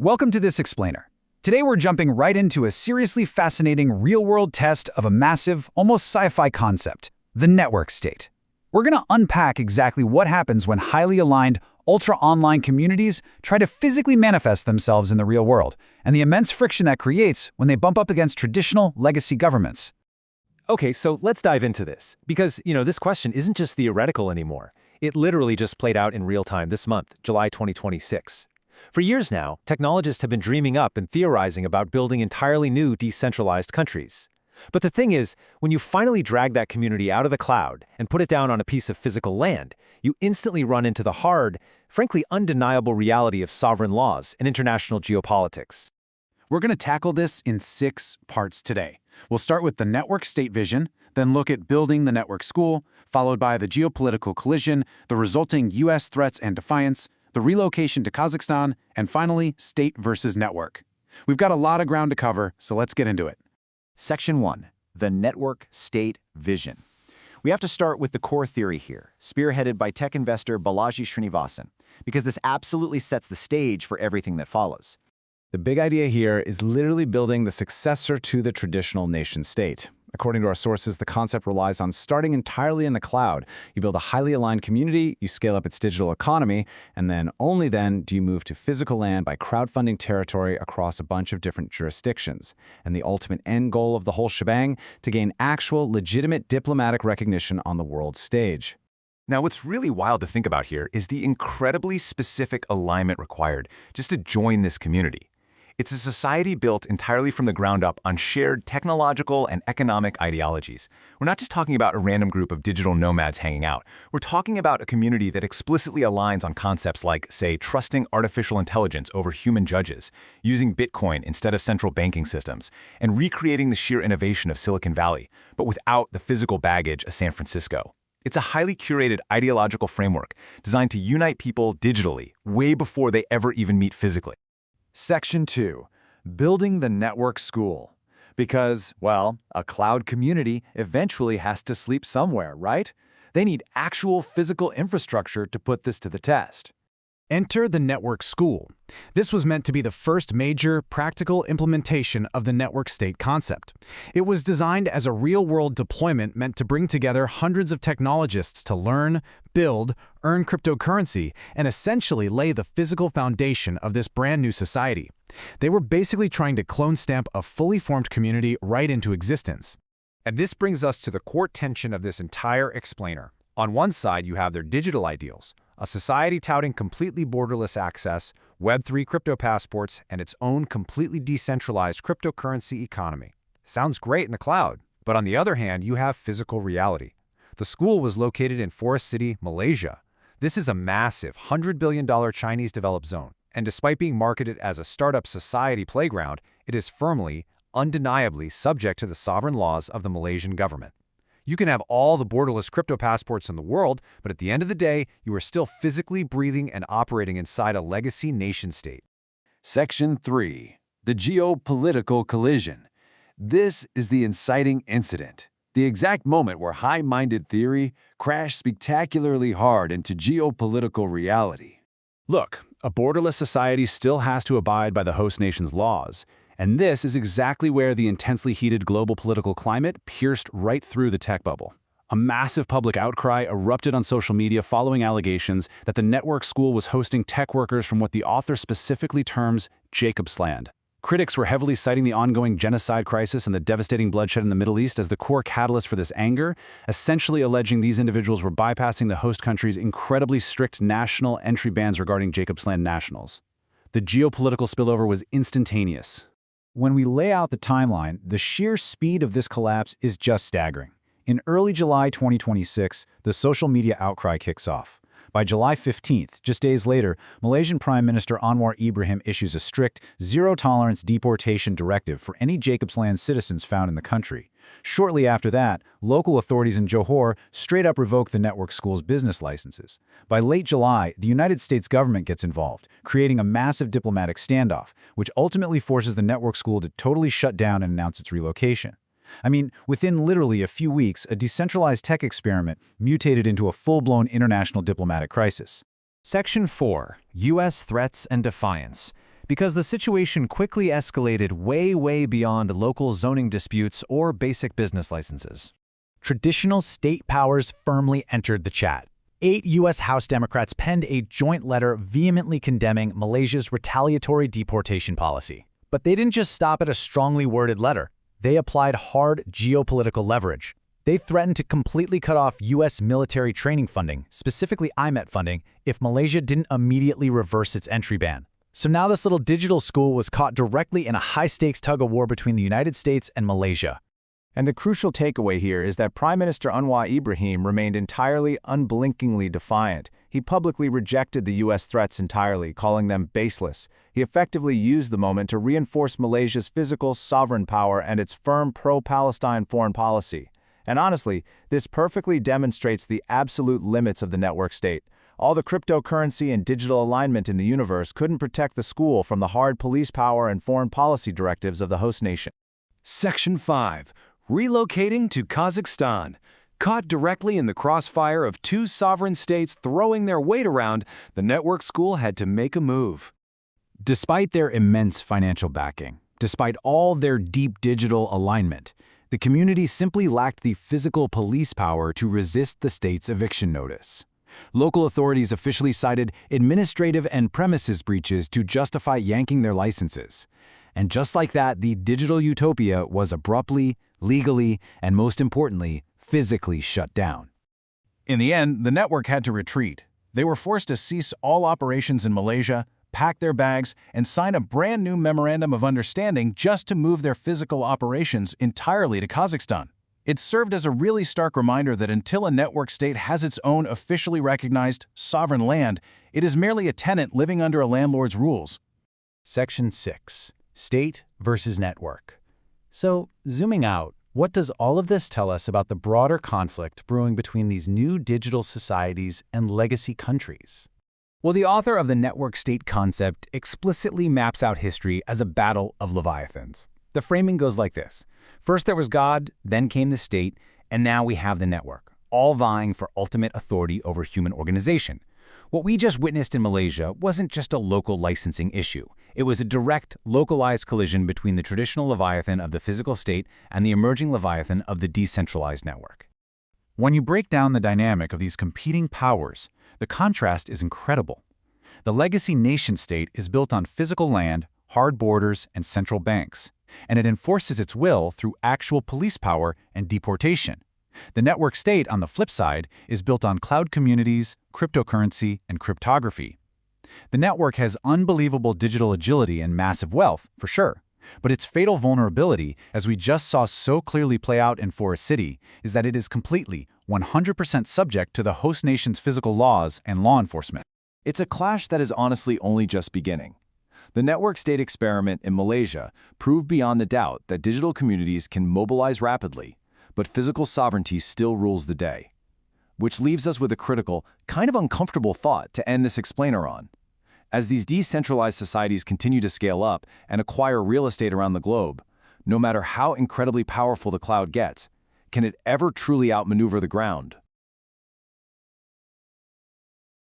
Welcome to this explainer. Today we're jumping right into a seriously fascinating real-world test of a massive, almost sci-fi concept, the network state. We're going to unpack exactly what happens when highly aligned, ultra-online communities try to physically manifest themselves in the real world, and the immense friction that creates when they bump up against traditional legacy governments. Okay, so let's dive into this, because, this question isn't just theoretical anymore. It literally just played out in real time this month, July 2026. For years now, technologists have been dreaming up and theorizing about building entirely new decentralized countries. But the thing is, when you finally drag that community out of the cloud and put it down on a piece of physical land, you instantly run into the hard, frankly undeniable reality of sovereign laws and international geopolitics. We're going to tackle this in 6 parts today. We'll start with the network state vision, then look at building the network school, followed by the geopolitical collision, the resulting U.S. threats and defiance, the relocation to Kazakhstan, and finally, state versus network. We've got a lot of ground to cover, so let's get into it. Section 1. The Network State Vision. We have to start with the core theory here, spearheaded by tech investor Balaji Srinivasan, because this absolutely sets the stage for everything that follows. The big idea here is literally building the successor to the traditional nation-state. According to our sources, the concept relies on starting entirely in the cloud. You build a highly aligned community, you scale up its digital economy, and then only then do you move to physical land by crowdfunding territory across a bunch of different jurisdictions. And the ultimate end goal of the whole shebang, to gain actual, legitimate diplomatic recognition on the world stage. Now, what's really wild to think about here is the incredibly specific alignment required just to join this community. It's a society built entirely from the ground up on shared technological and economic ideologies. We're not just talking about a random group of digital nomads hanging out. We're talking about a community that explicitly aligns on concepts like, say, trusting artificial intelligence over human judges, using Bitcoin instead of central banking systems, and recreating the sheer innovation of Silicon Valley, but without the physical baggage of San Francisco. It's a highly curated ideological framework designed to unite people digitally, way before they ever even meet physically. Section 2. Building the network school. Because, well, a cloud community eventually has to sleep somewhere, right? They need actual physical infrastructure to put this to the test. Enter the network school. This was meant to be the first major, practical implementation of the network state concept. It was designed as a real-world deployment meant to bring together hundreds of technologists to learn, build, earn cryptocurrency, and essentially lay the physical foundation of this brand new society. They were basically trying to clone stamp a fully formed community right into existence. And this brings us to the core tension of this entire explainer. On one side, you have their digital ideals, a society touting completely borderless access, Web3 crypto passports, and its own completely decentralized cryptocurrency economy. Sounds great in the cloud, but on the other hand, you have physical reality. The school was located in Forest City, Malaysia. This is a massive $100 billion Chinese-developed zone, and despite being marketed as a startup society playground, it is firmly, undeniably subject to the sovereign laws of the Malaysian government. You can have all the borderless crypto passports in the world, but at the end of the day, you are still physically breathing and operating inside a legacy nation-state. Section 3. The Geopolitical Collision. This is the inciting incident, the exact moment where high-minded theory crashed spectacularly hard into geopolitical reality. Look, a borderless society still has to abide by the host nation's laws. And this is exactly where the intensely heated global political climate pierced right through the tech bubble. A massive public outcry erupted on social media following allegations that the network school was hosting tech workers from what the author specifically terms Jacob's land. Critics were heavily citing the ongoing genocide crisis and the devastating bloodshed in the Middle East as the core catalyst for this anger, essentially alleging these individuals were bypassing the host country's incredibly strict national entry bans regarding Jacob's land nationals. The geopolitical spillover was instantaneous. When we lay out the timeline, the sheer speed of this collapse is just staggering. In early July 2026, the social media outcry kicks off. By July 15th, just days later, Malaysian Prime Minister Anwar Ibrahim issues a strict, zero-tolerance deportation directive for any Jacob's Land citizens found in the country. Shortly after that, local authorities in Johor straight-up revoke the network school's business licenses. By late July, the United States government gets involved, creating a massive diplomatic standoff, which ultimately forces the network school to totally shut down and announce its relocation. I mean, within literally a few weeks, a decentralized tech experiment mutated into a full-blown international diplomatic crisis. Section 4. U.S. Threats and Defiance. because the situation quickly escalated way beyond local zoning disputes or basic business licenses. Traditional state powers firmly entered the chat. 8 U.S. House Democrats penned a joint letter vehemently condemning Malaysia's retaliatory deportation policy. But they didn't just stop at a strongly worded letter. They applied hard geopolitical leverage. They threatened to completely cut off U.S. military training funding, specifically IMET funding, if Malaysia didn't immediately reverse its entry ban. So now this little digital school was caught directly in a high-stakes tug-of-war between the United States and Malaysia. And the crucial takeaway here is that Prime Minister Anwar Ibrahim remained entirely unblinkingly defiant. He publicly rejected the U.S. threats entirely, calling them baseless. He effectively used the moment to reinforce Malaysia's physical sovereign power and its firm pro-Palestine foreign policy. And honestly, this perfectly demonstrates the absolute limits of the network state. All the cryptocurrency and digital alignment in the universe couldn't protect the school from the hard police power and foreign policy directives of the host nation. Section 5. Relocating to Kazakhstan. Caught directly in the crossfire of two sovereign states throwing their weight around, the network school had to make a move. Despite their immense financial backing, despite all their deep digital alignment, the community simply lacked the physical police power to resist the state's eviction notice. Local authorities officially cited administrative and premises breaches to justify yanking their licenses. And just like that, the digital utopia was abruptly, legally, and most importantly, physically shut down. In the end, the network had to retreat. They were forced to cease all operations in Malaysia, pack their bags, and sign a brand new memorandum of understanding just to move their physical operations entirely to Kazakhstan. It served as a really stark reminder that until a network state has its own officially recognized sovereign land, it is merely a tenant living under a landlord's rules. Section 6. State versus network. So, zooming out, what does all of this tell us about the broader conflict brewing between these new digital societies and legacy countries? Well, the author of the network state concept explicitly maps out history as a battle of Leviathans. The framing goes like this. First there was God, then came the state, and now we have the network, all vying for ultimate authority over human organization. What we just witnessed in Malaysia wasn't just a local licensing issue. It was a direct, localized collision between the traditional Leviathan of the physical state and the emerging Leviathan of the decentralized network. When you break down the dynamic of these competing powers, the contrast is incredible. The legacy nation-state is built on physical land, hard borders, and central banks, and it enforces its will through actual police power and deportation. The network state, on the flip side, is built on cloud communities, cryptocurrency, and cryptography. The network has unbelievable digital agility and massive wealth, for sure, but its fatal vulnerability, as we just saw so clearly play out in Forest City, is that it is completely, 100% subject to the host nation's physical laws and law enforcement. It's a clash that is honestly only just beginning. The network state experiment in Malaysia proved beyond the doubt that digital communities can mobilize rapidly, but physical sovereignty still rules the day. Which leaves us with a critical, kind of uncomfortable thought to end this explainer on. As these decentralized societies continue to scale up and acquire real estate around the globe, no matter how incredibly powerful the cloud gets, can it ever truly outmaneuver the ground?